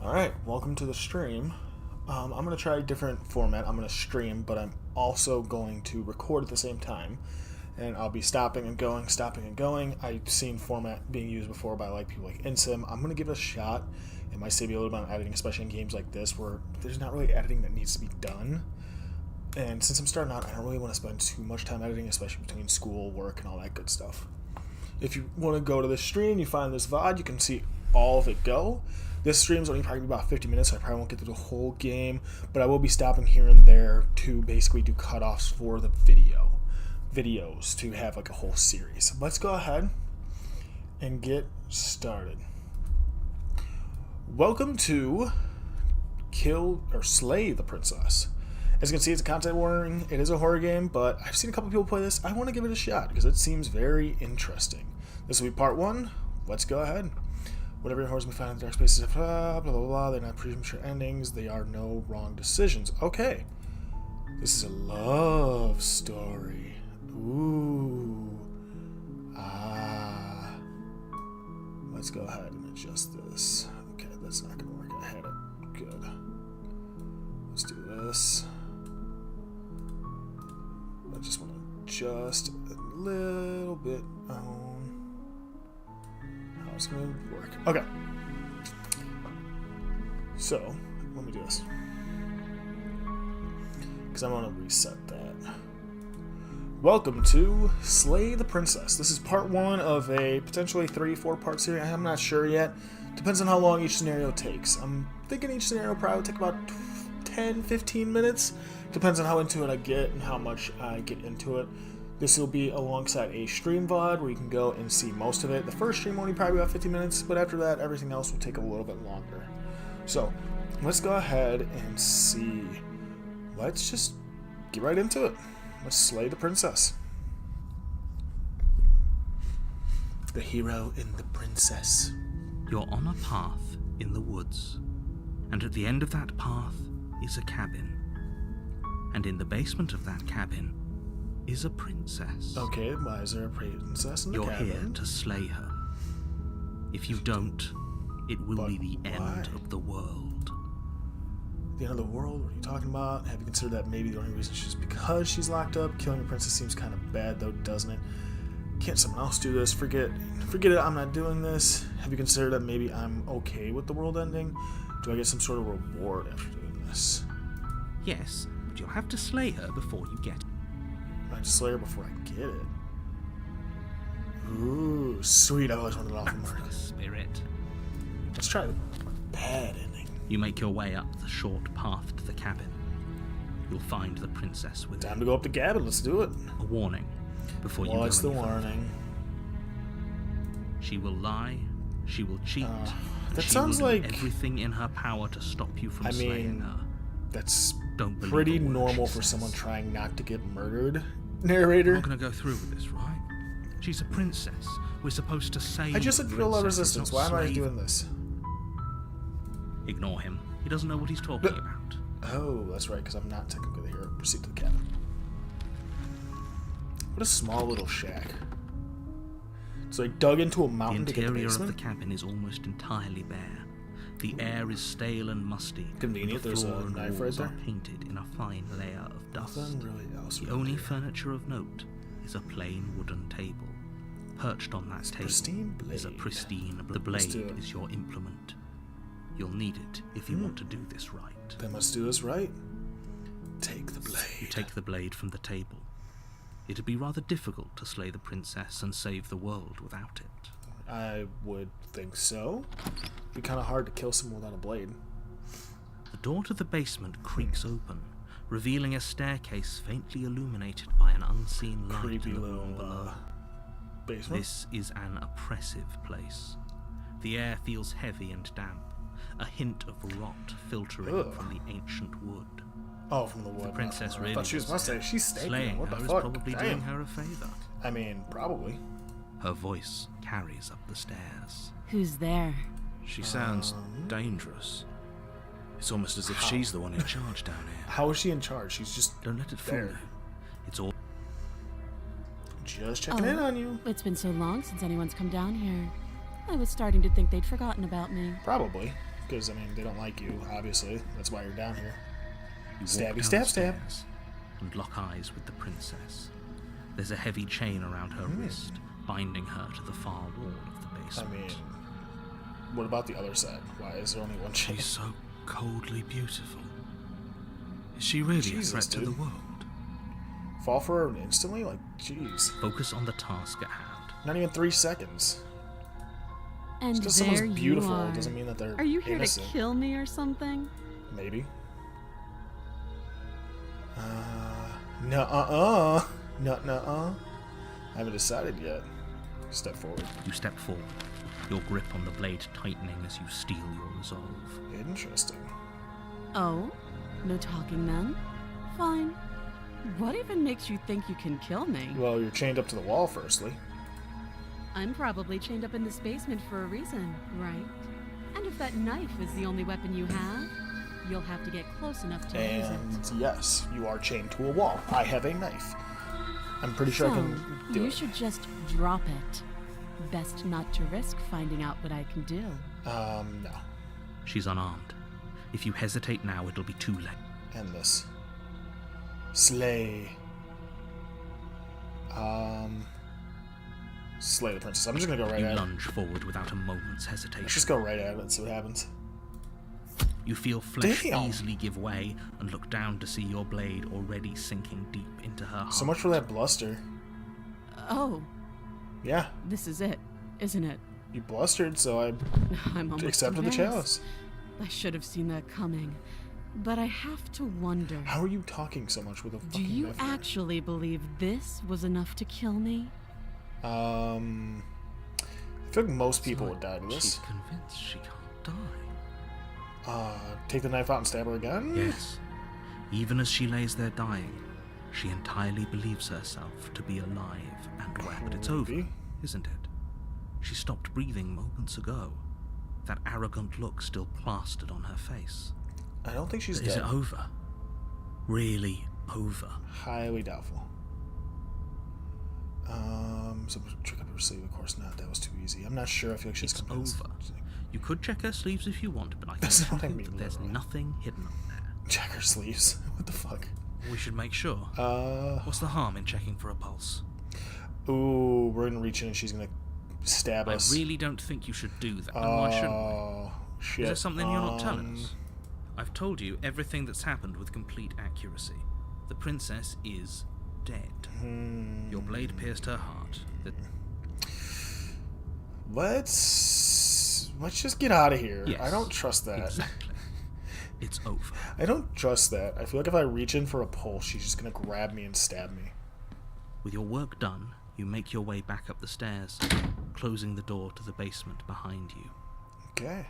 Alright, welcome to the stream. I'm going to try a different format. I'm going to stream, but I'm also going to record at the same time. And I'll be stopping and going, stopping and going. I've seen format being used before by people like InSim. I'm going to give it a shot. It might save you a little bit on editing, especially in games like this where there's not really editing that needs to be done. And since I'm starting out, I don't really want to spend too much time editing, especially between school, work, and all that good stuff. If you want to go to the stream, you find this VOD, you can see all of it go. This stream's only probably about 50 minutes, so I probably won't get through the whole game, but I will be stopping here and there to basically do cutoffs for the videos to have like a whole series. Let's go ahead and get started. Welcome to Kill or Slay the Princess. As you can see, it's a content warning. It is a horror game, but I've seen a couple people play this. I want to give it a shot because it seems very interesting. This will be part one. Let's go ahead. Whatever horrors we find in the dark spaces, blah, blah, blah, blah. They're not premature endings. They are no wrong decisions. Okay. This is a love story. Ooh. Ah. Let's go ahead and adjust this. Okay, that's not going to work. I had it. Good. Let's do this. I just want to adjust a little bit on how it's going to work. Okay. So, let me do this. Because I want to reset that. Welcome to Slay the Princess. This is part one of a potentially 3-4 part series. I'm not sure yet. Depends on how long each scenario takes. I'm thinking each scenario will probably take about 10-15 minutes. Depends on how into it I get and how much I get into it. This will be alongside a stream VOD where you can go and see most of it. The first stream only probably about 50 minutes, but after that, everything else will take a little bit longer. So, let's go ahead and see. Let's just get right into it. Let's slay the princess. The hero and the princess. You're on a path in the woods, and at the end of that path is a cabin. And in the basement of that cabin is a princess. Okay, why is there a princess in the cabin? You're here to slay her. If you don't, it will be the end of the world. The end of the world? What are you talking about? Have you considered that maybe the only reason she's because she's locked up? Killing a princess seems kind of bad though, doesn't it? Can't someone else do this? Forget it, I'm not doing this. Have you considered that maybe I'm okay with the world ending? Do I get some sort of reward after doing this? Yes, but you'll have to slay her before you get it. I have to slay her before I get it. Ooh, sweet. I always wanted it off the mark. Spirit. Let's try the bad ending. You make your way up the short path to the cabin. You'll find the princess within. Time to go up the cabin. Let's do it. A warning before you go any What's the further. warning? She will lie. She will cheat. That she sounds will do like everything in her power to stop you from slaying her. That's Don't believe pretty a word normal she for says. someone trying not to get murdered. I'm Narrator. not going to go through with this, right? She's a princess. We're supposed to save I just the feel low princess, resistance. not Why am I slay doing them. this? Ignore him. He doesn't know what he's talking about. Oh, that's right, because I'm not technically the hero. Proceed to the cabin. What a small little shack. So I dug into a The mountain to get the interior of basement? the cabin is almost entirely bare. The air is stale and musty. Convenient, The there's floor a and knife right walls there. are painted in a fine layer of dust. Nothing really else. The right only there. furniture of note is a plain wooden table. Perched on that table pristine is a blade. pristine. The Let's do blade it. is your implement. You'll need it if you want to do this right. Then let's do this right. Take the blade. You take the blade from the table. It'd be rather difficult to slay the princess and save the world without it. I would think so. It'd be kind of hard to kill someone without a blade. The door to the basement creaks open, revealing a staircase faintly illuminated by an unseen light Creepy in the little room below. basement. This is an oppressive place. The air feels heavy and damp, a hint of rot filtering Ugh. from the ancient wood. Oh, from the wood. The princess I really thought she was lives about to say she's staking. Slaying What the her is fuck? probably Damn. doing her a favor. I mean, probably. Her voice carries up the stairs. Who's there? She sounds dangerous. It's almost as if she's the one in charge down here. How is she in charge? She's just Don't let it fool there. you. It's all Just checking in on you. It's been so long since anyone's come down here. I was starting to think they'd forgotten about me. Probably. because I mean they don't like you. Obviously, that's why you're down here. You walk Stabby, down the stab, stab. stairs and lock eyes with the princess. There's a heavy chain around her wrist, binding her to the far wall of the I basement. mean, what about the other side? Why is there only one chain? She's so coldly beautiful. Is she really Jesus, a threat to dude. the world? Fall for her instantly? Like, jeez. Focus on the task at hand. Not even 3 seconds. And Just because there someone's beautiful you are. doesn't mean that they're Are you here innocent. to kill me or something? Maybe. Nuh-uh. Nuh-uh. I haven't decided yet. Step forward. You step forward, your grip on the blade tightening as you steel your resolve. Interesting. Oh? No talking then? Fine. What even makes you think you can kill me? Well, you're chained up to the wall, firstly. I'm probably chained up in this basement for a reason, right? And if that knife is the only weapon you have, you'll have to get close enough to use it. And yes, you are chained to a wall. I have a knife. I'm pretty sure I So, can do you it. should just drop it. Best not to risk finding out what I can do. No. She's unarmed. If you hesitate now, it'll be too late. And this. Slay. Slay the princess. I'm just gonna go right You at it. lunge forward without a moment's hesitation. Let's just go right at it and see what happens. You feel flesh Damn. easily give way and look down to see your blade already sinking deep into her heart. So much for that bluster. Oh, Yeah, this is it, isn't it? you blustered, so I I'm almost accepted the embarrassed. chalice. I should have seen that coming. But I have to wonder, How are you talking so much with a do fucking you knife there? actually believe this was enough to kill me? I feel like most people So would die to She's this. convinced she can't die. Take the knife out and stab her again? Yes. Even as she lays there dying, she entirely believes herself to be alive and well. But it's over, Maybe. isn't it? She stopped breathing moments ago. That arrogant look still plastered on her face. I don't think she's But is dead. it over? Really over? Highly doubtful. So trick up her sleeve, of course not. That was too easy. I'm not sure. I feel like she's It's convinced. over. You could check her sleeves if you want, but I That's can what I tell you mean, that there's literally. nothing hidden up there. Check her sleeves. What the fuck? We should make sure. What's the harm in checking for a pulse? Ooh, we're gonna reach in and she's gonna stab I us. really don't think you should do that. And why shouldn't we? Oh, shit. Is there something you're not telling us? I've told you everything that's happened with complete accuracy. The princess is dead. Your blade pierced her heart. Let's just get out of here. Yes, I don't trust that. Exactly. It's over. I don't trust that. I feel like if I reach in for a pulse, she's just gonna grab me and stab me. With your work done, you make your way back up the stairs, closing the door to the basement behind you. Okay.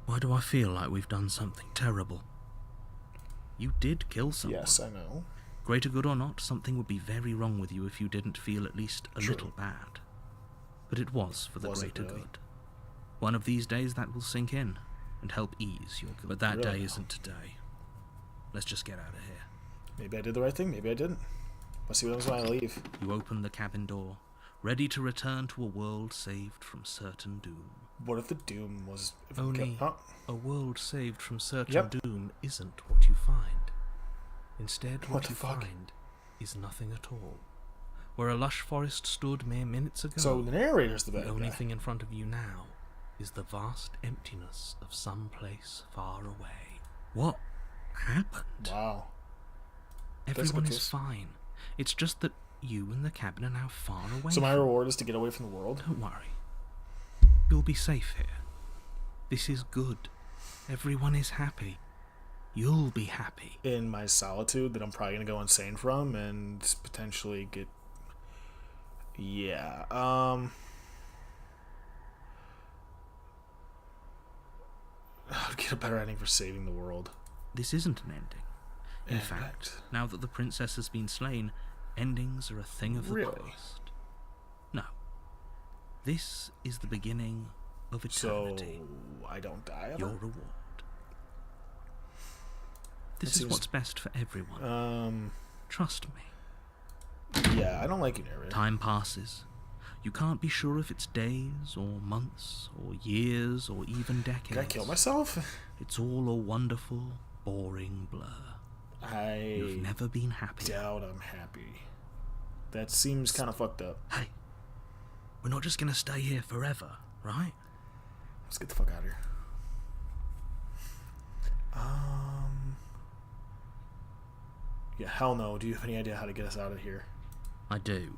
Why do I feel like we've done something terrible? You did kill someone. Yes, I know. Greater good or not, something would be very wrong with you if you didn't feel at least a True. little bad. But it was for the Was it greater really? good. One of these days that will sink in and help ease your guilt. But that Really? day isn't today. Let's just get out of here. Maybe I did the right thing. Maybe I didn't. Let's see what happens when I leave. You open the cabin door, ready to return to a world saved from certain doom. What if the doom was... If Only Huh? a world saved from certain Yep. doom isn't what you find. Instead, What what the you fuck? find is nothing at all. Where a lush forest stood mere minutes ago, So the narrator's the bad the only guy. thing in front of you now is the vast emptiness of some place far away. What happened? Wow. Everyone good is twist. fine. It's just that you and the cabin are now far away. So my from- reward is to get away from the world? Don't worry. You'll be safe here. This is good. Everyone is happy. You'll be happy. In my solitude that I'm probably going to go insane from and potentially get... Yeah. I'd get a better ending for saving the world. This isn't an ending. In And fact, now that the princess has been slain, endings are a thing of the Really? past. No. This is the beginning of So eternity. I don't die. Your reward. This That is seems- what's best for everyone. Trust me. Yeah, I don't like you, narrator. Time passes. You can't be sure if it's days, or months, or years, or even decades. Did I kill myself? It's all a wonderful, boring blur. You've I never been happy. doubt I'm happy. That seems kind of fucked up. Hey, we're not just gonna stay here forever, right? Let's get the fuck out of here. Yeah, hell no. Do you have any idea how to get us out of here? I do,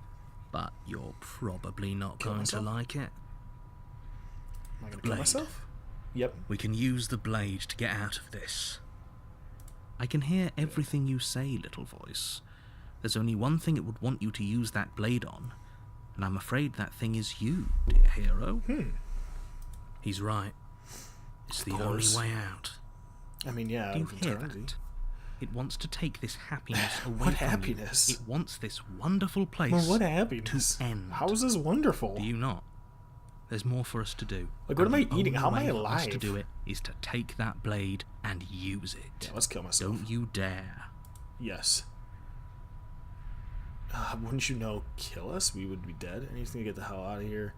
but you're probably not Kill going to myself? like it. Am I gonna kill Blade. myself? Yep. We can use the blade to get out of this. I can hear everything you say, little voice. There's only one thing it would want you to use that blade on, and I'm afraid that thing is you, dear hero. He's right. It's the only course. way out. I mean, yeah, Do you out of hear eternity. that? It wants to take this happiness away What from happiness? you. It wants this wonderful place Well, what happiness? to end. How is this wonderful? Do you not? There's more for us to do. Like, what And am I the eating? only How am I way for us to alive? do it is to take that blade and use it. Yeah, let's kill myself. Don't you dare. Yes. Wouldn't you know, kill us? We would be dead. I need to get the hell out of here.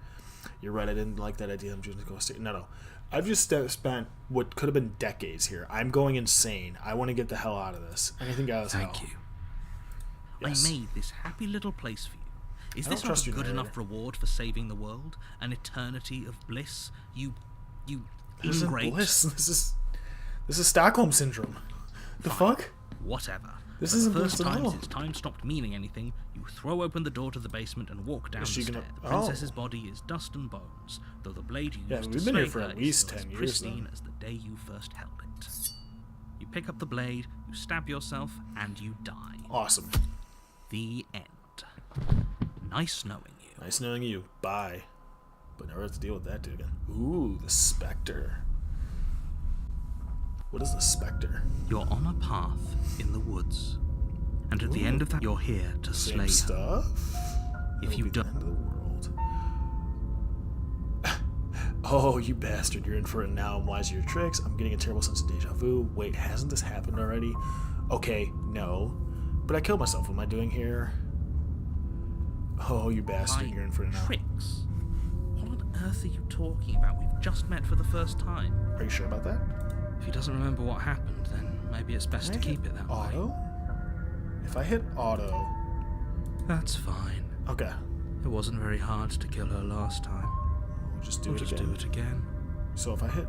You're right, I didn't like that idea. I'm just going to go No. I've just spent what could have been decades here. I'm going insane. I want to get the hell out of this. Anything out of hell. Thank you. Yes. I made this happy little place for you. Is I this don't not trust a you, good narrator. enough reward for saving the world? An eternity of bliss? You This isn't ingrate. bliss. This is Stockholm Syndrome. The fuck? Whatever. This For isn't the first bliss at time all. since time stopped meaning anything, you throw open the door to the basement and walk down the Is she stair. gonna- The Oh. princess's body is dust and bones, though the blade you Yeah, used we've to been here slay for her at is least still 10 as years, pristine though. as the day you first held it. You pick up the blade, you stab yourself, and you die. Awesome. The end. Nice knowing you. Nice knowing you. Bye. But never have to deal with that dude again. Ooh, the Spectre. What is the Spectre? You're on a path in the woods, and at the end of that, you're here to slay Same her. stuff? If It'll you be the don't, end of the world. Oh, you bastard. You're in for it now. I'm wise to your tricks. I'm getting a terrible sense of deja vu. Wait, hasn't this happened already? Okay, no. But I killed myself. What am I doing here? Oh, you bastard. by You're in for it now. tricks. What on earth are you talking about? We've just met for the first time. Are you sure about that? If he doesn't remember what happened, then maybe it's best to Can I keep hit it that way. Auto? If I hit auto... That's fine. Okay. It wasn't very hard to kill her last time. We'll just do We'll it just again. do it again. So if I hit...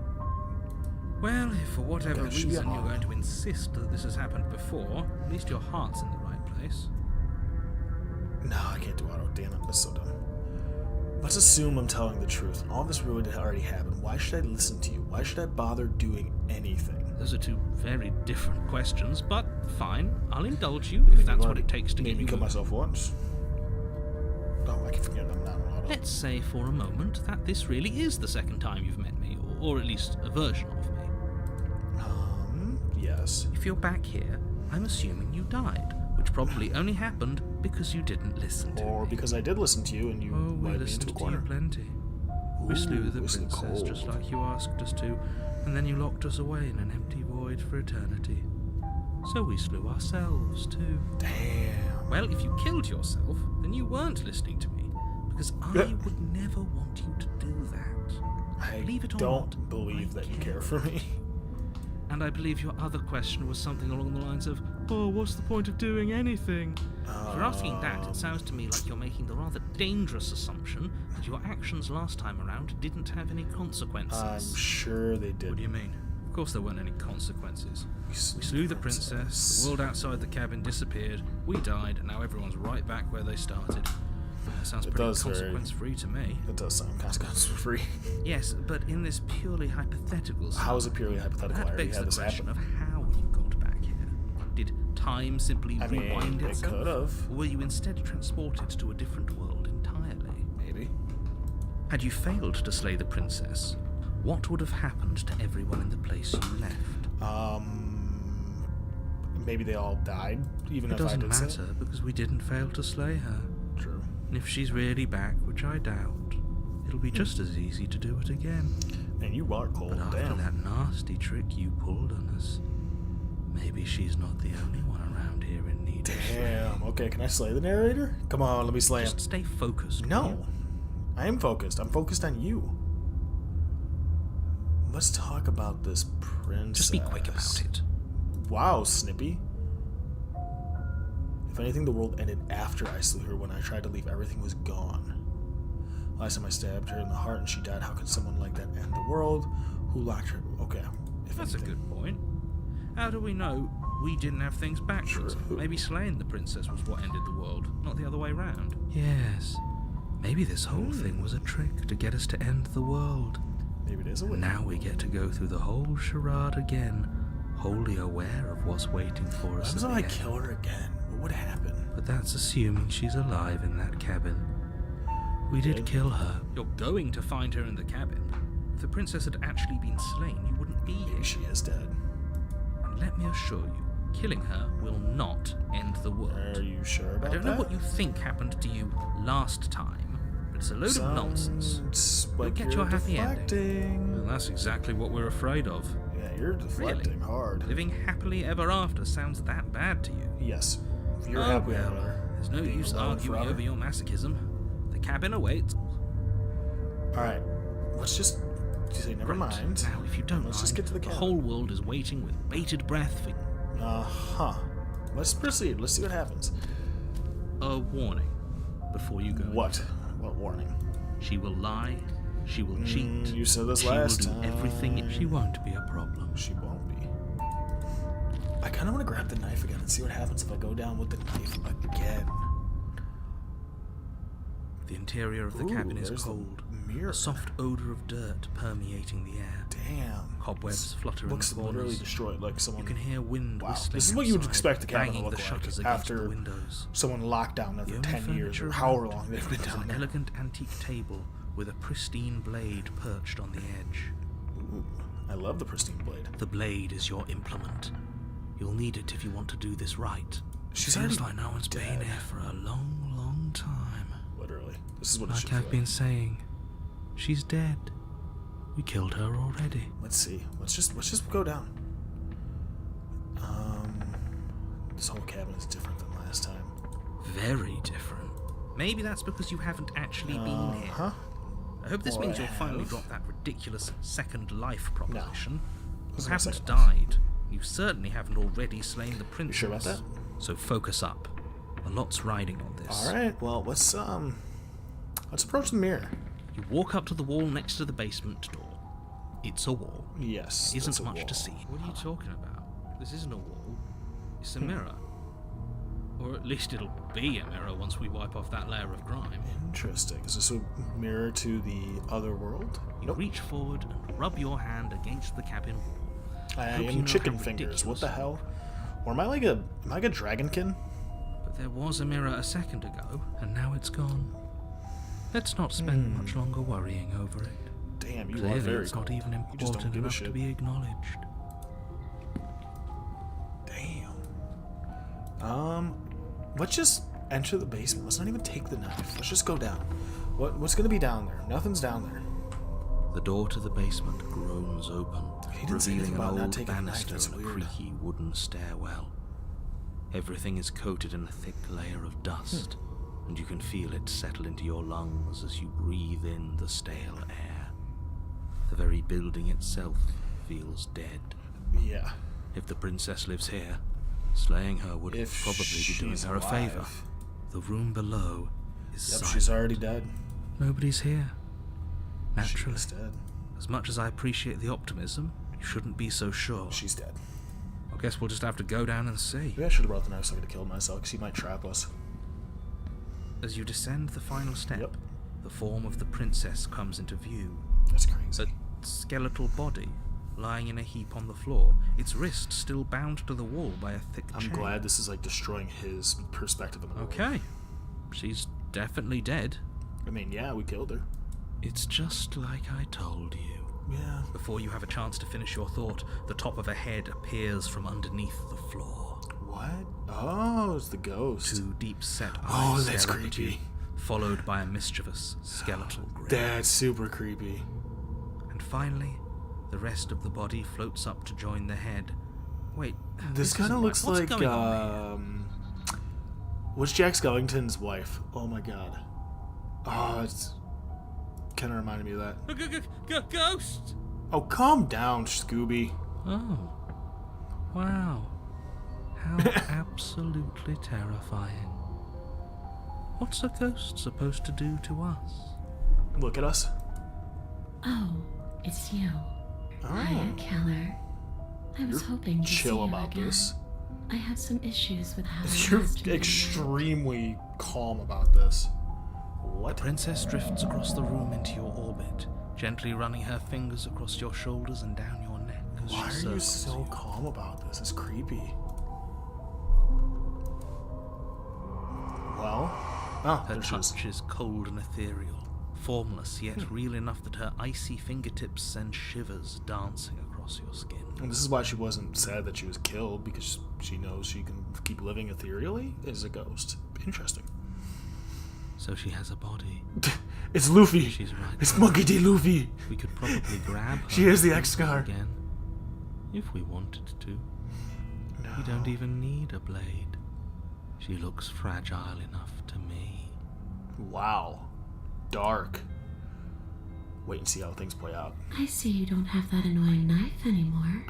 Well, if for whatever Okay, it should be reason you're on. going to insist that this has happened before, at least your heart's in the right place. No, I can't do auto. Damn it. That's so dumb. Let's assume I'm telling the truth. All this really already happened. Why should I listen to you? Why should I bother doing anything? Those are two very different questions, but fine. I'll indulge you if that's what it takes to made get me you kill moving. myself once. Oh, I can forget I'm not on auto. Let's say for a moment that this really is the second time you've met me, or at least a version of me. Yes. If you're back here, I'm assuming you died, which probably only happened because you didn't listen to Or me. because I did listen to you and you Oh, we led me listened into a to you corner. plenty. We slew the whistling princess just cold. like you asked us to, and then you locked us away in an empty void for eternity. So we slew ourselves too. Damn. Well, if you killed yourself, then you weren't listening to me, because I would never want you to do that. I Believe it or don't not, believe I that you care. care for me. And I believe your other question was something along the lines of, oh, what's the point of doing anything? If you're asking that, it sounds to me like you're making the rather dangerous assumption that your actions last time around didn't have any consequences. I'm sure they did. What do you mean? Of course there weren't any consequences. We slew the princess, the world outside the cabin disappeared, we died, and now everyone's right back where they started. That sounds It pretty does very- consequence-free to me. It does sound consequence free. Yes, but in this purely hypothetical sense, How is it purely hypothetical? I that already begs had the this question happen. of how you got back here. Did time simply I mean, rewind it itself? could have. Or were you instead transported to a different world entirely? Maybe. Had you failed to slay the princess, what would have happened to everyone in the place you left? Maybe they all died, even It if I doesn't did say matter, because we didn't fail to slay her. it. True. And if she's really back, which I doubt, it'll be just as easy to do it again. And you are cold. But after Damn. that nasty trick you pulled on us, maybe she's not the only one around here in need of slaying. Damn. Okay, can I slay the narrator? Come on, let me slay him. Just stay focused. will No. you? I am focused. I'm focused on you. Let's talk about this princess. Just be quick about it. Wow, Snippy. If anything, the world ended after I slew her. When I tried to leave, everything was gone. Last time I stabbed her in the heart and she died. How could someone like that end the world? Who locked her? Okay. If That's anything. a good point. How do we know we didn't have things backwards? True. Maybe slaying the princess was what ended the world, not the other way round. Yes. Maybe this whole thing was a trick to get us to end the world. Maybe it is a way. Now we get to go through the whole charade again, wholly aware of what's waiting for What us happens at if the I end. kill her again? What would happen? But that's assuming she's alive in that cabin. We did kill her. You're going to find her in the cabin. If the princess had actually been slain, you wouldn't be here. Maybe she is dead. And let me assure you, killing her will not end the world. Are you sure about I don't that? know what you think happened to you last time, but it's a load of nonsense. Sounds like get you're your happy ending. deflecting. Well, that's exactly what we're afraid of. Yeah, you're deflecting hard. Living happily ever after sounds that bad to you. Yes. If you're Oh, happy well, about her. there's no being use alone arguing forever. over your masochism. The cabin awaits. Alright. Let's just say never Right, mind. Now, if you don't Let's mind, just get to the cabin. whole world is waiting with bated breath for Uh-huh. Let's proceed. Let's see what happens. a warning before you go. What? What warning? She will lie. She will cheat. You said this she last will do time. everything. She won't be a problem. She won't be. I kind of want to grab the knife again and see what happens if I go down with the knife again. The interior of the Ooh, cabin is there's the cold. mirror. A soft odor of dirt permeating the air. Damn. Cobwebs flutter Looks in the literally corners. destroyed, like someone. You can hear wind Wow. whistling This is what you would outside, expect the cabin to banging look the like shutters against after the windows. someone locked down there The for only 10 years furniture or however around long they've been is down an there. elegant antique table with a pristine blade perched on the edge. Ooh, I love the pristine blade. The blade is your implement. You'll need it if you want to do this right. She's Feels already like no one's been dead. here for a long, long time. Literally. This is what it Like should feel I've been like. saying, she's dead. We killed her already. Let's see. Let's just go down. This whole cabin is different than last time. Very different. Maybe that's because you haven't actually been here. Huh? I hope this Or means I you'll finally have. drop that ridiculous second life proposition. This is You my haven't second life. died. You certainly haven't already slain the princess. sure about that? So focus up. A lot's riding on this. All right. Well, let's approach the mirror. You walk up to the wall next to the basement door. It's a wall. Yes. Isn't that's a much wall. to see. What are you talking about? This isn't a wall. It's a mirror. Or at least it'll be a mirror once we wipe off that layer of grime. Interesting. Is this a mirror to the other world? You reach forward and rub your hand against the cabin wall. I hope you am know chicken how fingers. What ridiculous the hell? Or am I like a dragonkin? But there was a mirror a second ago, and now it's gone. Let's not spend much longer worrying over it. Damn, you Clearly, are very it's not cold. even You just don't important give a enough shit. to be acknowledged. Damn. Let's just enter the basement. Let's not even take the knife. Let's just go down. What's gonna be down there? Nothing's down there. The door to the basement groans open, He didn't say revealing anything an about not old taking a knife. banister That's and a weird. creaky wooden stairwell. Everything is coated in a thick layer of dust, and you can feel it settle into your lungs as you breathe in the stale air. The very building itself feels dead. Yeah. If the princess lives here, slaying her would If probably be doing she's her a favor. alive. The room below is Yep, silent. she's already dead. Nobody's here. Naturally. She's dead. As much as I appreciate the optimism, you shouldn't be so sure. She's dead. I guess we'll just have to go down and see. Maybe I should have brought the knife so I could have killed myself, because he might trap us. As you descend the final step, Yep. the form of the princess comes into view. That's crazy. A skeletal body lying in a heap on the floor, its wrist still bound to the wall by a thick I'm chain. glad this is like destroying his perspective of the world. Okay. She's definitely dead. I mean, yeah, we killed her. It's just like I told you. Yeah. Before you have a chance to finish your thought, the top of a head appears from underneath the floor. What? Oh, it's the ghost. Two deep-set Oh, eyes that's stare up at you, creepy. followed by a mischievous skeletal grin. That's super creepy. And finally, the rest of the body floats up to join the head. Wait, This kind isn't of right. looks What's like, going on what's Jack Skellington's wife? Oh my god. Oh, it's kind of reminded me of that. Ghost! Oh, calm down, Scooby. Oh. Wow. How absolutely terrifying. What's a ghost supposed to do to us? Look at us. Oh, it's you. Oh, Hiya, Keller. I was you're hoping to see chill you about again. this. I have some issues with how You're last remembered. extremely calm about this. What? Princess drifts across the room into your orbit, gently running her fingers across your shoulders and down your neck as Why she are you circles so you. calm about this? It's creepy. Well, oh, Her there she is. touch is cold and ethereal, formless yet real enough that her icy fingertips send shivers dancing across your skin. And this is why she wasn't sad that she was killed, because she knows she can keep living ethereally as a ghost. Interesting. So she has a body. It's Luffy. She's right. It's there. Monkey D. Luffy. We could probably grab her. She is the and X-Scar. again, if we wanted to. We don't even need a blade. She looks fragile enough to me. Wow. Dark. Wait and see how things play out. I see you don't have that annoying knife anymore.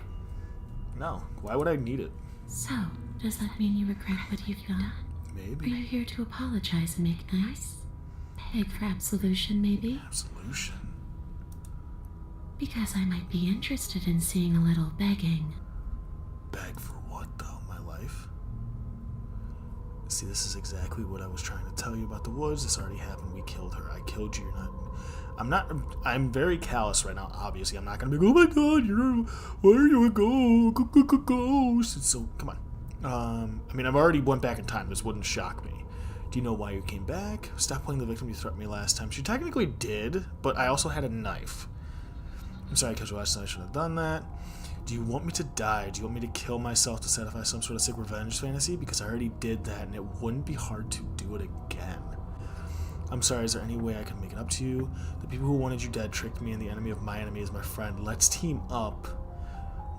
No. Why would I need it? So, does that mean you regret what you've done? Are Maybe. you here to apologize and make nice? Beg for absolution, maybe? Absolution. Because I might be interested in seeing a little begging. Beg for what, though? My life? See, this is exactly what I was trying to tell you about the woods. This already happened. We killed her. I killed you. You're not... I'm very callous right now, obviously. I'm not going to be like, oh my god, where are you a ghost? So, come on. I mean, I've already went back in time. This wouldn't shock me. Do you know why you came back? Stop playing the victim you threatened me last time. She technically did, but I also had a knife. I'm sorry I killed you last time. I shouldn't have done that. Do you want me to die? Do you want me to kill myself to satisfy some sort of sick revenge fantasy? Because I already did that, and it wouldn't be hard to do it again. I'm sorry, is there any way I can make it up to you? The people who wanted you dead tricked me, and the enemy of my enemy is my friend. Let's team up.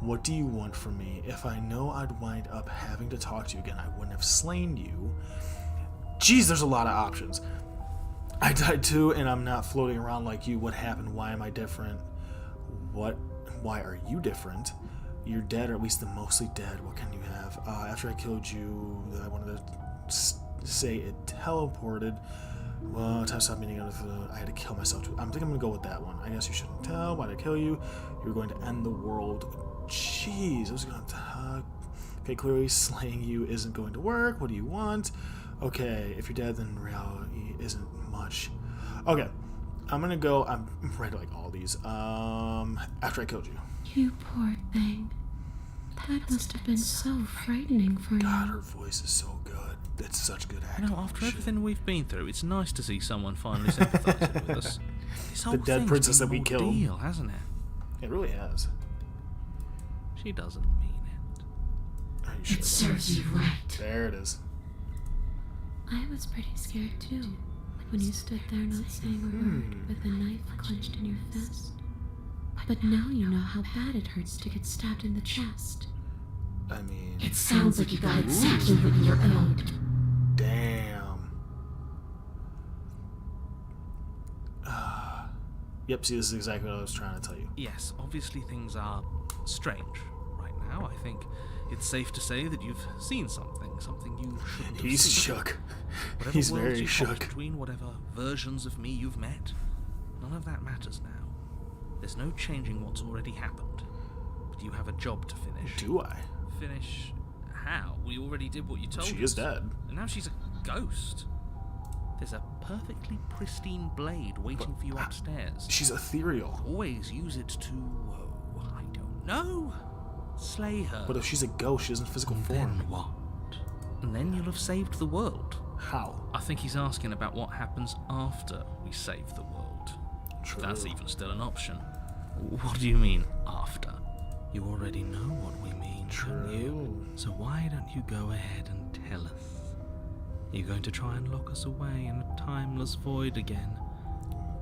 What do you want from me? If I know I'd wind up having to talk to you again, I wouldn't have slain you. Jeez, there's a lot of options. I died too, and I'm not floating around like you. What happened? Why am I different? Why are you different? You're dead, or at least mostly dead. What can you have? After I killed you, I wanted to say it teleported. Well, time stopped meaning I had to kill myself too. I think I'm gonna go with that one. I guess you shouldn't tell. Why'd I kill you? You were going to end the world. Jeez, I was gonna talk. Okay, clearly slaying you isn't going to work. What do you want? Okay, if you're dead, then reality isn't much. Okay, I'm gonna go. I'm ready to like all these. After I killed you. You poor thing. That must have been so frightening for God, you. her voice is so good. It's such good You acting. know, after Shit. everything we've been through, it's nice to see someone finally sympathising with us. This whole dead thing's princess been that we an killed. ordeal, hasn't it? It really has. She doesn't mean it. Are you sure? It serves you right. There it is. I was pretty scared too, when you stood there not saying a word with a knife clenched in your fist. But now you know how bad it hurts to get stabbed in the chest. I mean, It sounds like you got exactly what you're owed. damn. Yep, see, this is exactly what I was trying to tell you. Yes, obviously things are strange right now. I think it's safe to say that you've seen something you shouldn't have He's seen. shook. Whatever He's worlds very you've hopped shook. between whatever versions of me you've met, none of that matters now. There's no changing what's already happened. But you have a job to finish. Do I? Finish how? We already did what you told us. She is dead. And now she's a ghost. There's a perfectly pristine blade waiting for you upstairs. She's ethereal. Always use it to, I don't know, slay her. But if she's a ghost, she isn't physical And form. then what? And then you'll have saved the world. How? I think he's asking about what happens after we save the world. True. If that's even still an option. What do you mean, after? You already know what we mean, don't you? True. So why don't you go ahead and tell us? Are you going to try and lock us away in a timeless void again?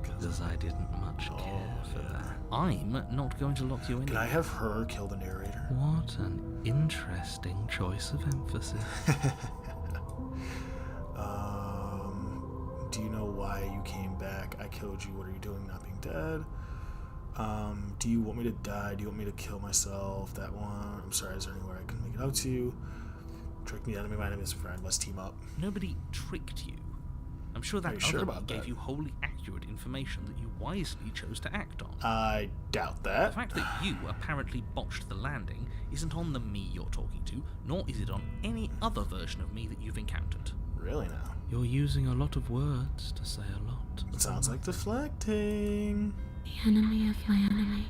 Because I didn't much care for that. I'm not going to lock you in. Can I have her kill the narrator? What an interesting choice of emphasis. Do you know why why you came back. I killed you. What are you doing not being dead? Do you want me to die? Do you want me to kill myself? That one. I'm sorry, is there anywhere I can make it out to you? Trick me, enemy, my enemy is a friend. Let's team up. Nobody tricked you. I'm sure Are that you sure other one about gave that? you wholly accurate information that you wisely chose to act on. I doubt The that. fact that you apparently botched the landing isn't on the me you're talking to, nor is it on any other version of me that you've encountered. Really now? You're using a lot of words to say a lot. It sounds like deflecting. The enemy of my enemy.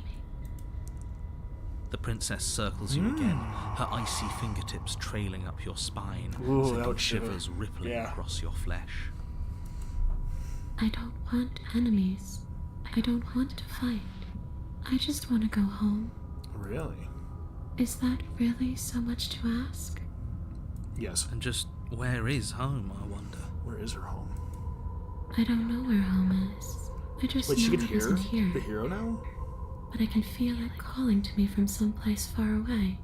The princess circles you again, her icy fingertips trailing up your spine, Ooh, that sending would shiver. shivers rippling Yeah. across your flesh. I don't want enemies. I don't want to fight. I just want to go home. Really? Is that really so much to ask? Yes. And just where is home, I wonder? Where is her home? I don't know where home is. I just Wait, she know can it hear isn't here. the hero now? But I can feel it calling to me from someplace far away.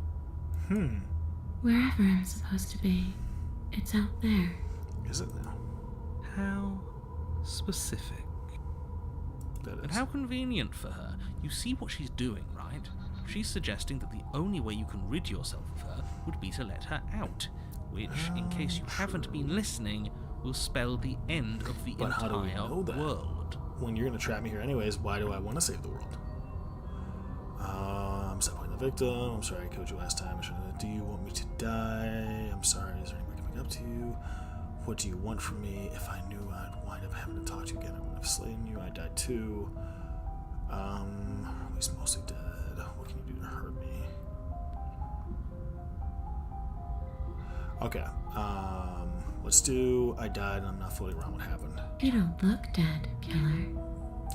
Wherever I'm supposed to be, it's out there. Is it now? How specific. That is. And how convenient for her. You see what she's doing, right? She's suggesting that the only way you can rid yourself of her would be to let her out, which, in case you haven't been listening, will spell the end of the But how do we entire know that? world. When you're gonna trap me here anyways, why do I want to save the world? Stop playing the victim. I'm sorry I killed you last time. I shouldn't have. Do you want me to die? I'm sorry. Is there anyone coming up to you? What do you want from me? If I knew I'd wind up having to talk to you again, I wouldn't have slain you. I died too. He's mostly dead. What can you do to hurt me? Okay. Let's do I died and I'm not fully around what happened. You don't look dead, killer.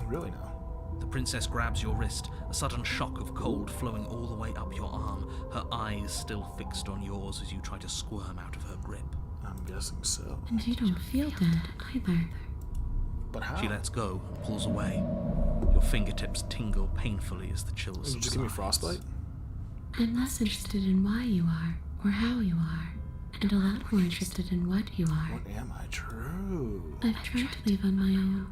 Really now? The princess grabs your wrist, a sudden shock of cold flowing all the way up your arm, her eyes still fixed on yours as you try to squirm out of her grip. I'm guessing so. And you don't feel dead either. But how? She lets go and pulls away. Your fingertips tingle painfully as the chill Did you just give me subsides. frostbite? I'm less interested in why you are, or how you are, and a lot more interested in what you are. What am I? True. I've tried to leave on my own.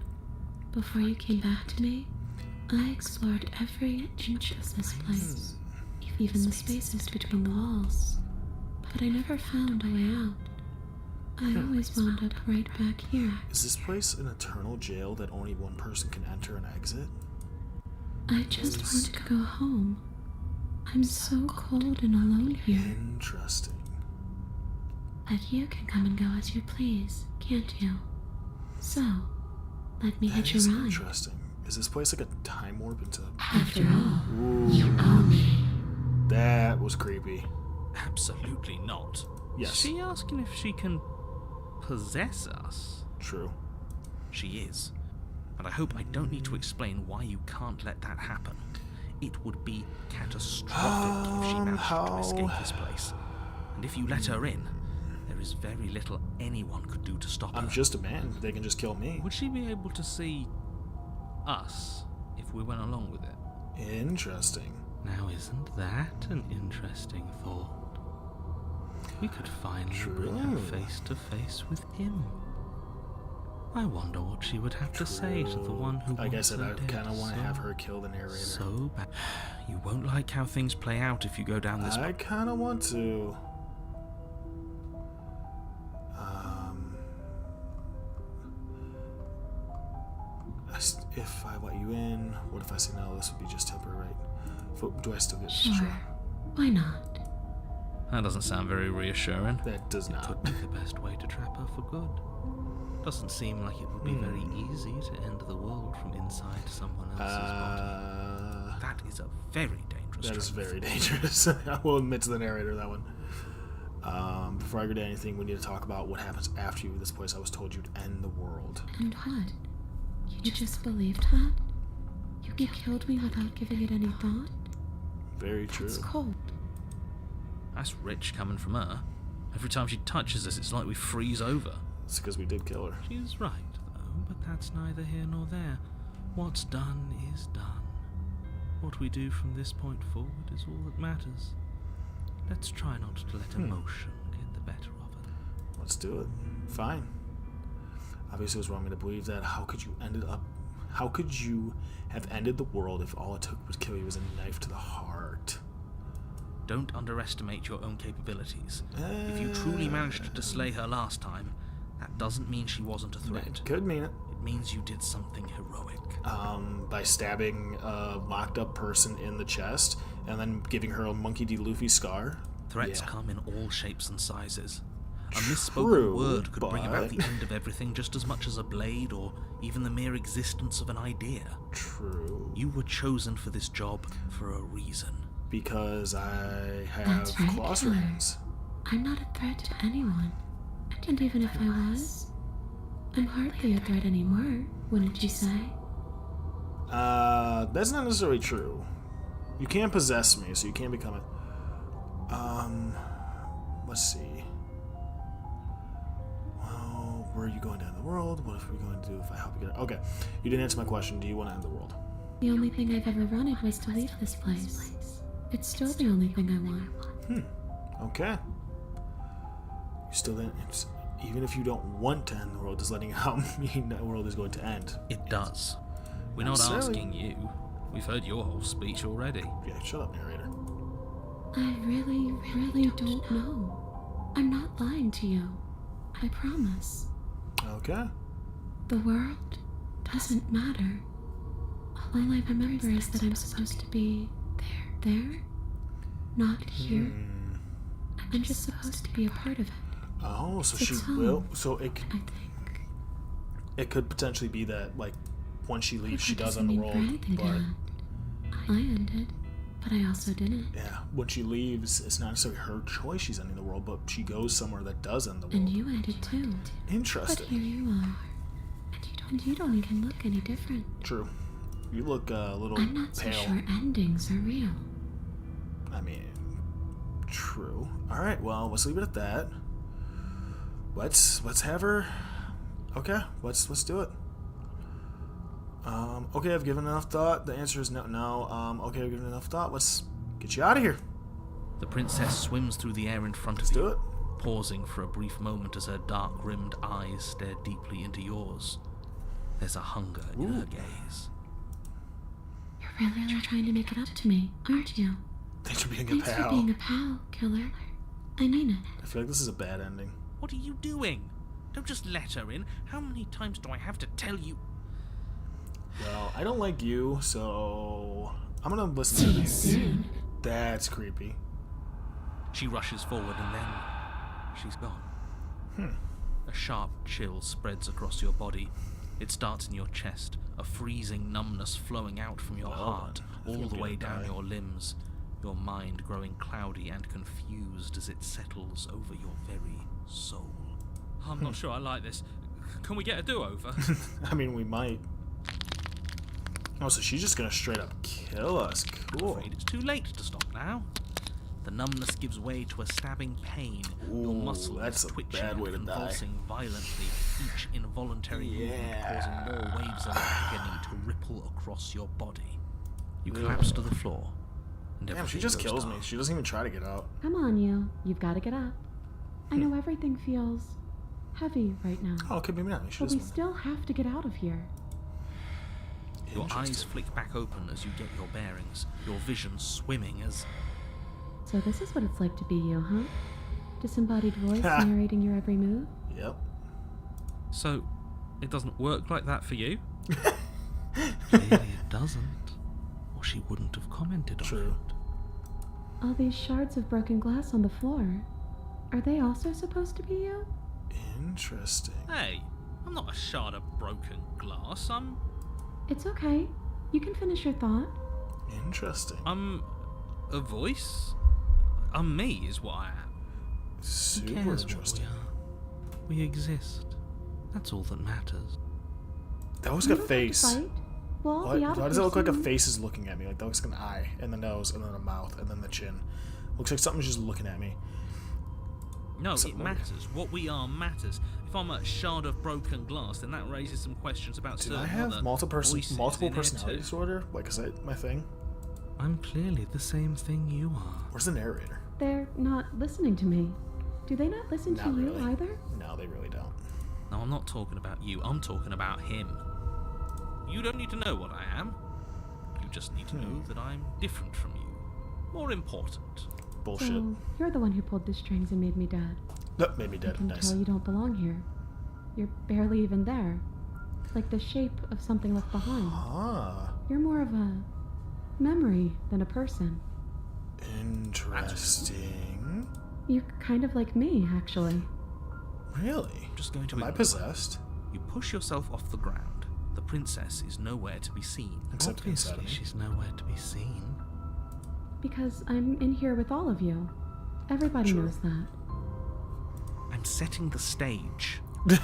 Before you came back to me, I explored every inch of this place, even the spaces between the walls. But I never found a way out. I always wound up right back here. Is this place an eternal jail that only one person can enter and exit? I just want to go home. I'm so cold and alone here. Interesting. But you can come and go as you please, can't you? So, let me That hitch is a ride. interesting. Is this place like a time warp into... After all, Ooh, you owe me. that was creepy. Absolutely not. Yes. Is she asking if she can possess us? True. She is. And I hope I don't need to explain why you can't let that happen. It would be catastrophic if she managed how- to escape this place. And if you let her in, there is very little anyone could do to stop I'm her. just a man. They can just kill me. Would she be able to see us if we went along with it? Interesting. Now, isn't that an interesting thought? We could finally bring her True. face to face with him. I wonder what she would have to say to the one who Like I wants said, her I dead kind of want to so- have her kill the narrator. So bad. You won't like how things play out if you go down this I kind of want to. If I let you in, what if I say no? This would be just temporary, right? Do I still get Sure. Why not? That doesn't sound very reassuring. That does It not. could be the best way to trap her for good. Doesn't seem like it would be very easy to end the world from inside someone else's body. That is a very dangerous That is train of very thought. dangerous. I will admit to the narrator that one. Before I go to anything, we need to talk about what happens after you leave this place. I was told you'd end the world. And what? You just believed that? You killed me without giving it any thought? Very true. It's cold. That's rich coming from her. Every time she touches us, it's like we freeze over. It's because we did kill her. She's right, though, but that's neither here nor there. What's done is done. What we do from this point forward is all that matters. Let's try not to let emotion get the better of it. Let's do it. Fine. Obviously, it was wrong to believe that. How could you have ended the world if all it took to kill you was a knife to the heart? Don't underestimate your own capabilities. If you truly managed to slay her last time, that doesn't mean she wasn't a threat. Could mean it. It means you did something heroic. By stabbing a locked up person in the chest and then giving her a Monkey D. Luffy scar. Threats Yeah. come in all shapes and sizes. A True, misspoken word could bring about but- the end of everything just as much as a blade or even the mere existence of an idea. True. You were chosen for this job for a reason. Because I have That's right, claw Killer. rings. I'm not a threat to anyone. And even if I was, I'm hardly a threat anymore, wouldn't you say? That's not necessarily true. You can possess me, so you can become it. Let's see. Well, where are you going to end the world? What are we going to do if I help you get it? Okay, you didn't answer my question. Do you want to end the world? The only thing I've ever wanted was to leave this place. It's still the only thing I want. Okay. You still didn't. Even if you don't want to end the world, just letting you out mean the world is going to end. It does. We're not Necessarily. asking you. We've heard your whole speech already. Yeah, shut up, narrator. I really don't know. I'm not lying to you. I promise. Okay. The world doesn't matter. All I remember is that I'm supposed to be there, not here. I'm just supposed to be a part of it, Oh, so It's she home. will. So I think. it could potentially be that, like, once she leaves, she That does doesn't end the mean world. for anything to But end. I ended, but I also didn't. yeah, when she leaves, it's not necessarily her choice she's ending the world, but she goes somewhere that does end the world. And you ended too. But Interesting. here you are. And you don't even look any different. True. You look a little I'm not so pale. sure endings are real. I mean, true. All right. Well, let's leave it at that. Let's have her. Okay. Let's do it. Okay. I've given enough thought. The answer is no. No. Okay. I've given enough thought. Let's get you out of here. The princess swims through the air in front of Let's you, do it. pausing for a brief moment as her dark-rimmed eyes stare deeply into yours. There's a hunger in her gaze. You're really trying to make it up to me, aren't you? Thanks for being a Thanks for pal. being a pal, killer. I mean it. I feel like this is a bad ending. What are you doing? Don't just let her in. How many times do I have to tell you? Well, I don't like you, so I'm gonna listen See to you you. soon. That's creepy. She rushes forward and then she's gone. A sharp chill spreads across your body. It starts in your chest, a freezing numbness flowing out from your heart, I think all I'm the gonna way down die. your limbs, your mind growing cloudy and confused as it settles over your very soul. I'm not sure I like this. Can we get a do-over? I mean, we might. Oh, so she's just gonna straight up kill us. I'm Cool. afraid it's too late to stop now. The numbness gives way to a stabbing pain. Your Ooh, muscles that's a twitching bad way to and die. convulsing violently, each involuntary movement causing more waves of agony to ripple across your body. You collapse to the floor, and Damn, everything she just goes kills me. dark. She doesn't even try to get out. Come on, you. You've got to get up. I know everything feels heavy right now, Oh, it could be me. She but we doesn't. still have to get out of here. Your eyes Interesting. flick back open as you get your bearings, your vision swimming as So this is what it's like to be you, huh? Disembodied voice narrating your every move? Yep. So, it doesn't work like that for you? Clearly it doesn't, or she wouldn't have commented on True. it. All these shards of broken glass on the floor. Are they also supposed to be you? Interesting. Hey, I'm not a shard of broken glass. It's okay. You can finish your thought. Interesting. I'm a voice? I'm me is what I am. Who Super cares what interesting. we are? We exist. That's all that matters. That looks You like a don't have to face. fight. We'll all What? be out Why of does it here look like a soon. face is looking at me? Like that looks like an eye, and the nose, and then a mouth, and then the chin. Looks like something's just looking at me. No, Except it what- matters. What we are matters. If I'm a shard of broken glass, then that raises some questions about Did certain I have other multiple voices multiple in here personality too. disorder? Like, is that my thing? I'm clearly the same thing you are. Where's the narrator? They're not listening to me. Do they not listen Not to you really. either? No, they really don't. No, I'm not talking about you. I'm talking about him. You don't need to know what I am. You just need to know that I'm different from you. More important. Bullshit. So, you're the one who pulled the strings and made me dead. That made me I dead. can Nice. tell you don't belong here. You're barely even there. Like the shape of something left behind. Ah, You're more of a memory than a person. interesting. You're kind of like me, actually. Really? I'm just going to Am I ignore possessed? You push yourself off the ground. The princess is nowhere to be seen. Except inside of Obviously, me. she's nowhere to be seen. Because I'm in here with all of you. Everybody True. knows that. I'm setting the stage. The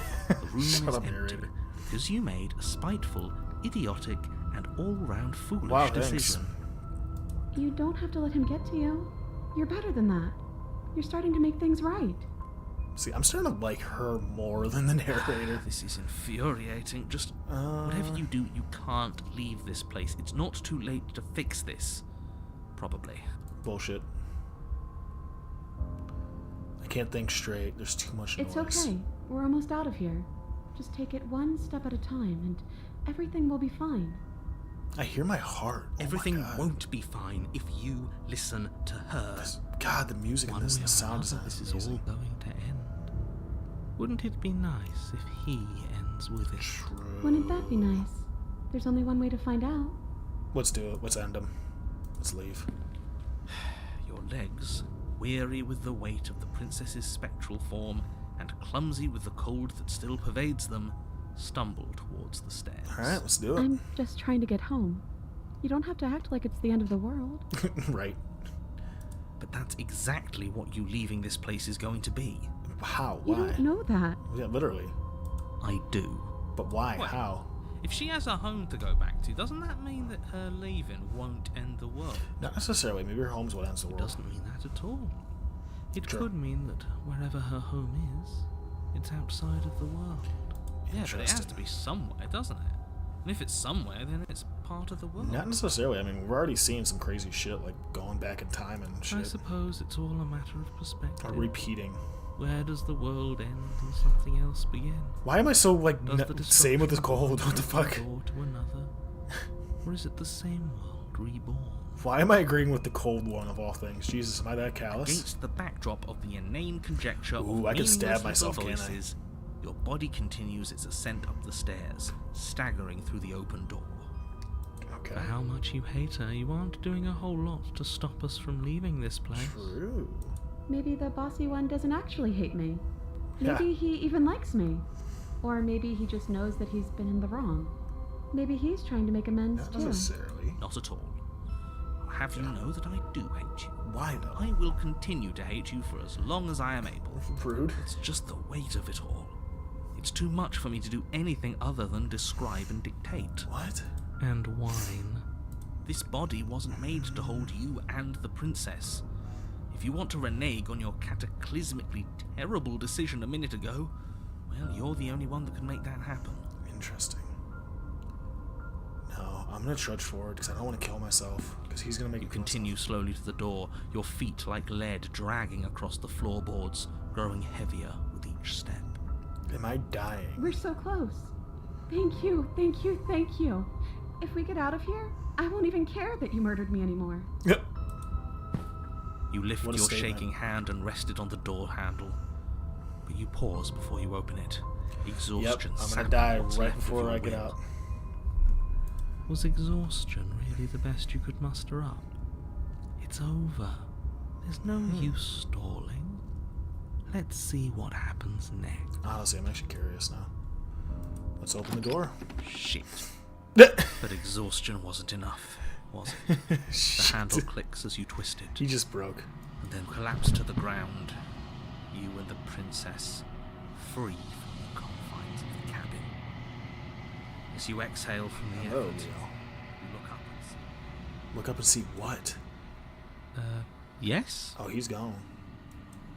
room Shut is up, empty narrator. because you made a spiteful, idiotic, and all-round foolish Wow, thanks. decision. You don't have to let him get to you. You're better than that. You're starting to make things right. See, I'm starting to like her more than the narrator. This is infuriating. Just whatever you do, you can't leave this place. It's not too late to fix this. Probably. Bullshit. I can't think straight. There's too much noise. It's okay. We're almost out of here. Just take it one step at a time, and everything will be fine. I hear my heart. Oh my Everything God. won't be fine if you listen to her. God, the music in One this way and the or sound another, is this is all amazing. going to end. Wouldn't it be nice if he ends with it? True. Wouldn't that be nice? There's only one way to find out. Let's do it. Let's end him. Let's leave. Your legs, weary with the weight of the princess's spectral form and clumsy with the cold that still pervades them, stumble towards the stairs. Alright, let's do it. I'm just trying to get home. You don't have to act like it's the end of the world. Right. But that's exactly what you leaving this place is going to be. How? You Why? don't know that. Yeah, literally. I do. But why? Wait. How? If she has a home to go back to, doesn't that mean that her leaving won't end the world? Not necessarily. Maybe her home's what ends the It world. doesn't mean that at all. It Sure. could mean that wherever her home is, it's outside of the world. Yeah, but it has to Interesting. be somewhere, doesn't it? And if it's somewhere, then it's part of the world. Not necessarily. I mean, we're already seeing some crazy shit, like going back in time and I shit. suppose it's all a matter of perspective. Or repeating. Where does the world end and something else begin? Why am I so, like, Does the same with this destruction cold? What the from one fuck? door to another? Or is it the same world reborn? Why am I agreeing with the cold one of all things? Jesus, am I that callous? Against the backdrop of the inane conjecture Ooh, of I could stab meaningless little myself, can't I? voices, your body continues its ascent up the stairs, staggering through the open door. Okay. For how much you hate her, you aren't doing a whole lot to stop us from leaving this place. True. Maybe the bossy one doesn't actually hate me. Yeah. Maybe he even likes me. Or maybe he just knows that he's been in the wrong. Maybe he's trying to make amends Not too. necessarily. Not at all. I'll have you know that I do hate you. Why, though? I will continue to hate you for as long as I am able. Rude. It's just the weight of it all. It's too much for me to do anything other than describe and dictate. What? And whine. This body wasn't made to hold you and the princess. If you want to renege on your cataclysmically terrible decision a minute ago, well, you're the only one that can make that happen. Interesting. No, I'm gonna trudge forward because I don't want to kill myself. Because he's gonna make You me kill continue slowly to the door, your feet like lead dragging across the floorboards, growing heavier with each step. myself. Am I dying? We're so close. Thank you, thank you, thank you. If we get out of here, I won't even care that you murdered me anymore. Yep. You lift What a your statement. shaking hand and rest it on the door handle. But you pause before you open it. Yep. Exhaustion I'm gonna sapping die what's right left of before your I get will. out. Was exhaustion really the best you could muster up? It's over. There's no use stalling. Let's see what happens next. Honestly, I'm actually curious now. Let's open the door. Shit. But exhaustion wasn't enough, was it? The Shit. handle clicks as you twist it, He just broke. and then collapse to the ground. You and the princess, free from the confines of the cabin. As you exhale from the Hello, effort, Leo. you look up and see. Look up and see what? Yes? Oh, he's gone.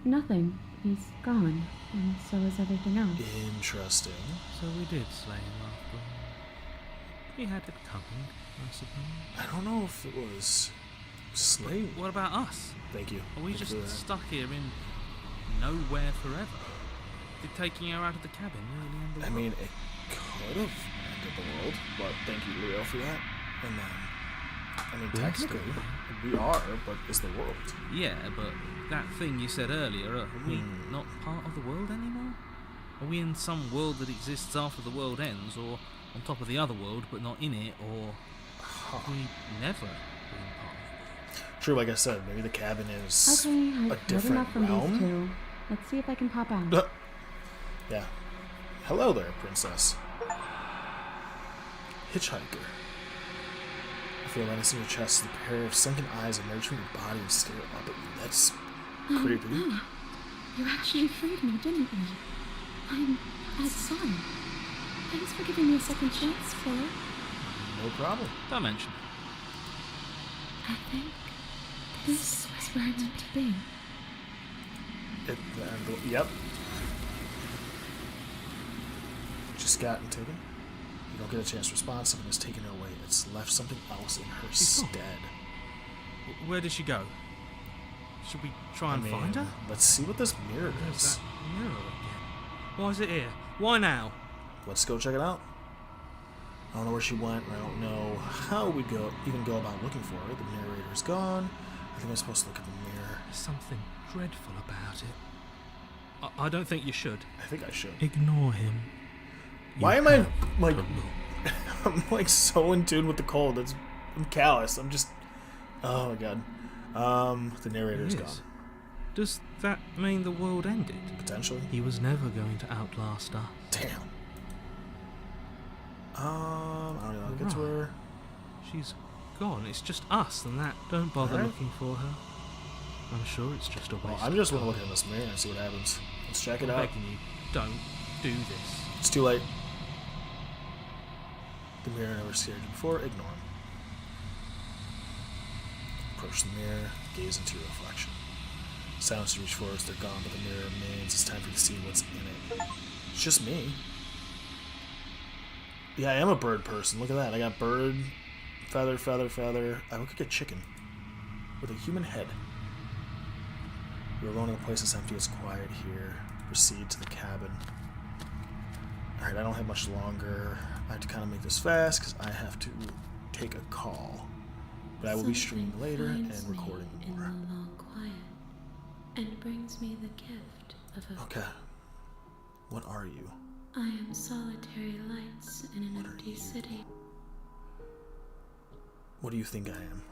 Nothing. He's gone, and so is everything else. Interesting. So we did slay him after all. We had it coming, I suppose. I don't know if it was Slade. What about us? Thank you. Are we Thank you just for that. stuck here in nowhere forever? Did taking her out of the cabin really end the I world? mean, it could have ended the world, but thank you, Leo, for that. And then, I mean, We're technically, still- we are, but is the world. Yeah, but that thing you said earlier, are we not part of the world anymore? Are we in some world that exists after the world ends, or on top of the other world but not in it, or have we never been part of it? True, like I said, maybe the cabin is Okay, I've a heard different enough from realm. these two. Let's see if I can pop out. Yeah. Hello there, princess. Hitchhiker. I feel lightness in your chest as a pair of sunken eyes emerge from your body and stare up at you. That's creepy. Oh, you actually freed me, didn't you? I'm as son. Thanks for giving me a second chance, Philip. No problem. Don't mention it. I think this is where I'm meant to be. Yep. Just gotten taken. You don't get a chance to respond. Something has taken her away. It's left something else in her She's gone. stead. Where did she go? Should we try and find her? Let's see what this mirror There's is. that mirror again. Why is it here? Why now? Let's go check it out. I don't know where she went, and I don't know how we even go about looking for her. The narrator's gone. I think I'm supposed to look at the mirror. There's something dreadful about it. I don't think you should. I think I should. Ignore him. Why am I like I'm like so in tune with the cold? I'm callous. I'm just oh my god. The narrator's gone. Does that mean the world ended? Potentially. He was never going to outlast us. Damn. I don't know how to get to Right. her. She's gone. It's just us and that. Don't bother Alright. looking for her. I'm sure it's just a waste. Well, I'm just gonna look in this mirror and see what happens. Let's check it I'm out. begging you, don't do this. It's too late. The mirror never scared you before. Ignore him. Approach the mirror. Gaze into your reflection. Sounds to reach forward as they're gone, but the mirror remains. It's time for you to see what's in it. It's just me. Yeah, I am a bird person. Look at that. I got bird, feather, feather, feather. I look like a chicken with a human head. You're alone in a place that's empty. It's quiet here. Proceed to the cabin. Alright, I don't have much longer. I have to kind of make this fast because I have to take a call. But I will be streaming Something later and finds me recording in more. the long quiet and brings me the gift of a Okay. What are you? I am solitary lights in an What are empty you? city. What do you think I am?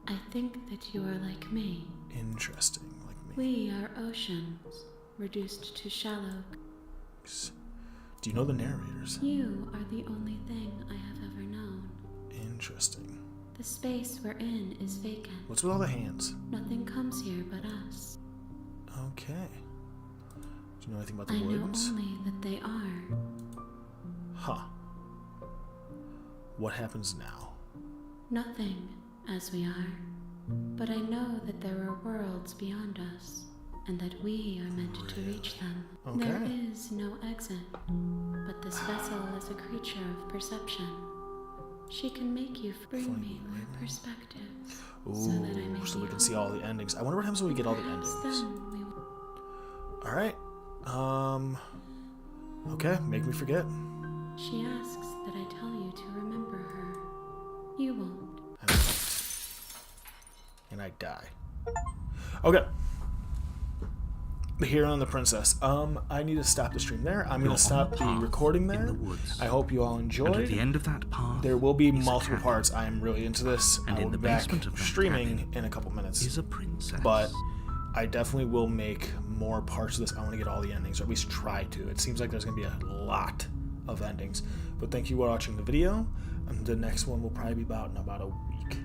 I think that you are like me. Interesting, like me. We are oceans, reduced to shallow. Do you know the narrators? You are the only thing I have ever known. Interesting. The space we're in is vacant. What's with all the hands? Nothing comes here but us. Okay. Do you know anything about I the know woods? only that they are. Huh. What happens now? Nothing, as we are. But I know that there are worlds beyond us, and that we are meant to reach them. There Okay. is no exit, but this vessel is a creature of perception. She can make you bring me more perspective, Ooh, so that I may so we be can see all the endings. I wonder what happens when we get all the Perhaps endings. then we will. Alright. Okay, make me forget. She asks that I tell you to remember her. You won't. And I die. Okay. The hero and the princess. I need to stop the stream there. I'm You're gonna stop on the a path recording in there. the woods. I hope you all And at enjoyed. the end of that path, There will be is a multiple cabin. parts. I am really into this. And I in will the be back basement of that streaming cabin in a couple minutes. is a princess. But I definitely will make more parts of this. I want to get all the endings, or at least try to. It seems like there's going to be a lot of endings. But thank you for watching the video. The next one will probably be about in about a week.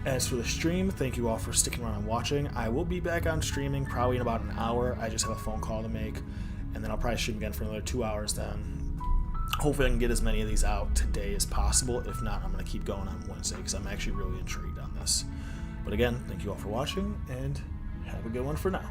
As for the stream, thank you all for sticking around and watching. I will be back on streaming probably in about an hour. I just have a phone call to make, and then I'll probably stream again for another 2 hours then. Hopefully I can get as many of these out today as possible. If not, I'm going to keep going on Wednesday because I'm actually really intrigued on this. But again, thank you all for watching, and have a good one for now.